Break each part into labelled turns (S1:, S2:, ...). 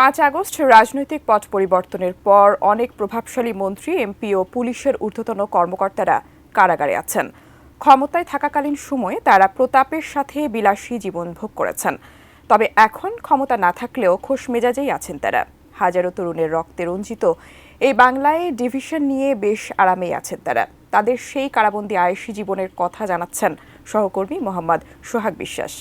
S1: 5 August রাজনৈতিক পট পরিবর্তনের পর অনেক প্রভাবশালী মন্ত্রী, এমপি ও পুলিশের ঊর্ধ্বতন কর্মকর্তারা কারাগারে আছেন। ক্ষমতায় থাকাকালীন সময়ে তারা প্রতাপের সাথে বিলাসী জীবন ভোগ করেছেন। তবে এখন ক্ষমতা না থাকলেও খোশ মেজাজেই আছেন তারা। হাজারো তরুণের রক্তে রঞ্জিত এই বাংলায় ডিভিশন নিয়ে বেশ আরামেই আছেন তারা। তাদের সেই কারাবন্দী আয়েশি জীবনের কথা জানাচ্ছেন সহকর্মী মোহাম্মদ সোহাগ বিশ্বাস।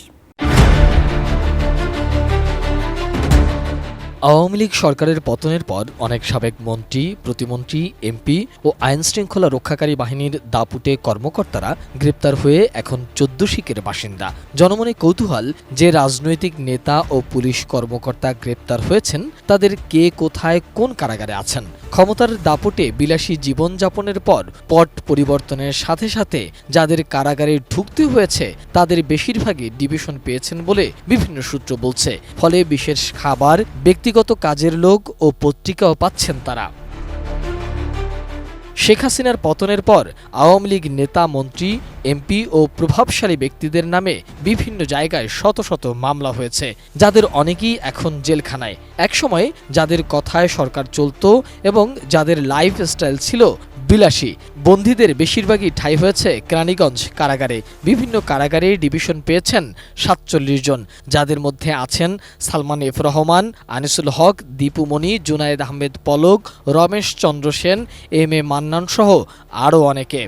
S2: আওয়ামী লীগ সরকারের পতনের পর অনেক সাবেক মন্ত্রী, প্রতিমন্ত্রী, এমপি ও আইনশৃঙ্খলা রক্ষাকারী বাহিনীর দাপুটে কর্মকর্তারা গ্রেপ্তার হয়ে এখন 14 শিকের বাসিন্দা। জনমনে কৌতূহল, যে রাজনৈতিক নেতা ও পুলিশ কর্মকর্তা গ্রেপ্তার হয়েছেন তাদের কে কোথায় কোন কারাগারে আছেন। ক্ষমতার দাপটে বিলাসী জীবনযাপনের পর পট পরিবর্তনের সাথে সাথে যাদের কারাগারে ঢুকতে হয়েছে তাদের বেশিরভাগই ডিভিশন পেয়েছেন বলে বিভিন্ন সূত্র বলছে। ফলে বিশেষ খাবার, ব্যক্তিগত কাজের লোক ও পত্রিকাও পাচ্ছেন তারা। শেখ হাসিনার পতনের পর আওয়ামী লীগ নেতা, মন্ত্রী, এমপি ও প্রভাবশালী ব্যক্তিদের নামে বিভিন্ন জায়গায় শত শত মামলা হয়েছে, যাদের অনেকেই এখন জেলখানায়। একসময় যাদের কথায় সরকার চলত এবং যাদের লাইফস্টাইল ছিল বিলাসী, বন্দীদের বেশিরভাগই ঠাঁই হয়েছে কেরানীগঞ্জ কারাগারে। বিভিন্ন কারাগারে ডিভিশন পেয়েছেন 47 জন, যাদের মধ্যে আছেন Salman F Rahman, Anisul Haque, Dipu Moni, Junaid Ahmed Palak, Ramesh Chandra Sen, M A Mannan সহ আরও অনেকে।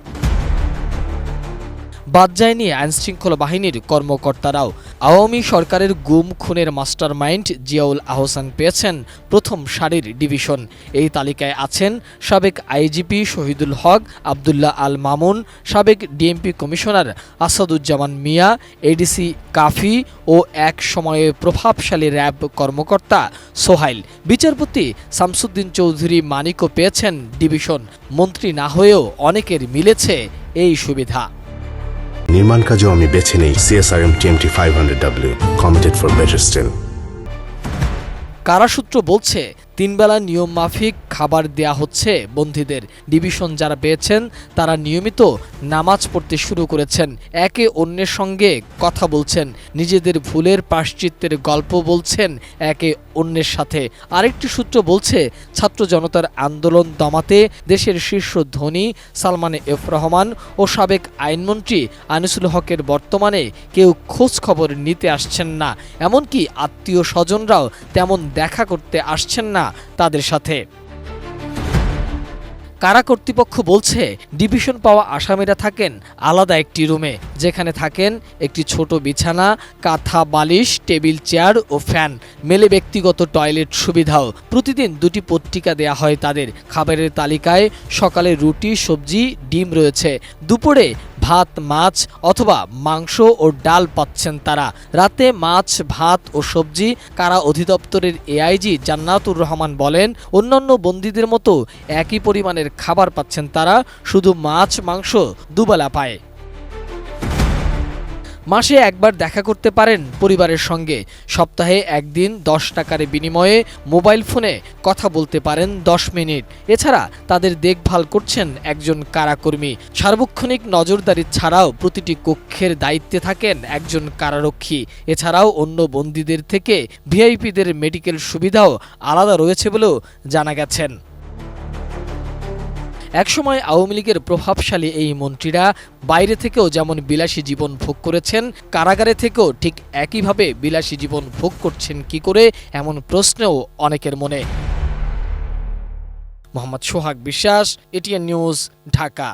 S2: বাদ যায়নি আইনশৃঙ্খলা বাহিনীর কর্মকর্তারাও। আওয়ামী সরকারের গুম খুনের মাস্টার মাইন্ড জিয়াউল আহসান পেয়েছেন প্রথম সারির ডিভিশন। এই তালিকায় আছেন সাবেক আইজিপি শহীদুল হক, আবদুল্লাহ আল মামুন, সাবেক ডিএমপি কমিশনার আসাদুজ্জামান মিয়া, এডিসি কাফি ও এক সময়ে প্রভাবশালী র্যাব কর্মকর্তা সোহাইল। বিচারপতি শামসুদ্দিন চৌধুরী মানিকও পেয়েছেন ডিভিশন। মন্ত্রী না হয়েও অনেকের মিলেছে এই সুবিধা।
S3: নির্মাণ কাজেও আমি বেছে নেই CSRM TMT 500W, committed for better still।
S2: কারাসূত্র বলছে 3 বেলা নিয়ম মাফিক খাবার দেয়া হচ্ছে বন্দীদের। ডিভিশন যারা পেয়েছেন তারা নিয়মিত নামাজ পড়তে শুরু করেছেন, একে অন্যের সঙ্গে কথা বলছেন, নিজেদের ভুলের প্রায়শ্চিত্তের গল্প বলছেন একে অন্যের সাথে। আরেকটি সূত্র বলছে ছাত্র জনতার আন্দোলন দমাতে দেশের শীর্ষ ধনী সালমান এফ রহমান ও সাবেক আইনমন্ত্রী আনিসুল হকের বর্তমানে কেউ খোঁজ খবর নিতে আসছেন না, এমনকি আত্মীয় স্বজনরাও তেমন দেখা করতে আসছেন না তাদের সাথে। কারা কর্তৃপক্ষ বলছে ডিভিশন পাওয়া আসামিরা থাকেন আলাদা একটি রুমে, যেখানে থাকেন একটি ছোট বিছানা, কাঁথা, বালিশ, টেবিল, চেয়ার ও ফ্যান, মেলে ব্যক্তিগত টয়লেট সুবিধাও। প্রতিদিন 2টি পত্রিকা দেয়া হয় তাদের। খাবারের তালিকায় সকালে রুটি, সবজি, ডিম রয়েছে। দুপুরে ভাত, মাছ অথবা মাংস ও ডাল পাচ্ছেন তারা। রাতে মাছ, ভাত ও সবজি। কারা অধিদপ্তরের এআইজি জান্নাতুর রহমান বলেন, অন্যান্য বন্দীদের মতো একই পরিমাণের খাবার পাচ্ছেন তারা, শুধু মাছ, মাংস দুবেলা পায়। মাসে একবার দেখা করতে পারেন পরিবারের সঙ্গে। সপ্তাহে একদিন 10 টাকার বিনিময়ে মোবাইল ফোনে কথা বলতে পারেন 10 মিনিট। এছাড়া তাদের দেখভাল করছেন একজন কারাকর্মী। সার্বক্ষণিক নজরদারি ছাড়াও প্রতিটি কক্ষের দায়িত্বে থাকেন একজন কারারক্ষী। এছাড়াও অন্য বন্দীদের থেকে ভিআইপিদের মেডিকেল সুবিধাও আলাদা রয়েছে বলেও জানা গেছেন। একসময় আওয়ামী লীগের প্রভাবশালী এই মন্ত্রীরা বাইরে থেকেও যেমন বিলাসী জীবন ভোগ করেছেন, কারাগারে থেকেও ঠিক একইভাবে বিলাসী জীবন ভোগ করছেন কি করে, এমন প্রশ্নও অনেকের মনে। মোহাম্মদ সোহাগ বিশ্বাস, এটিএন নিউজ, ঢাকা।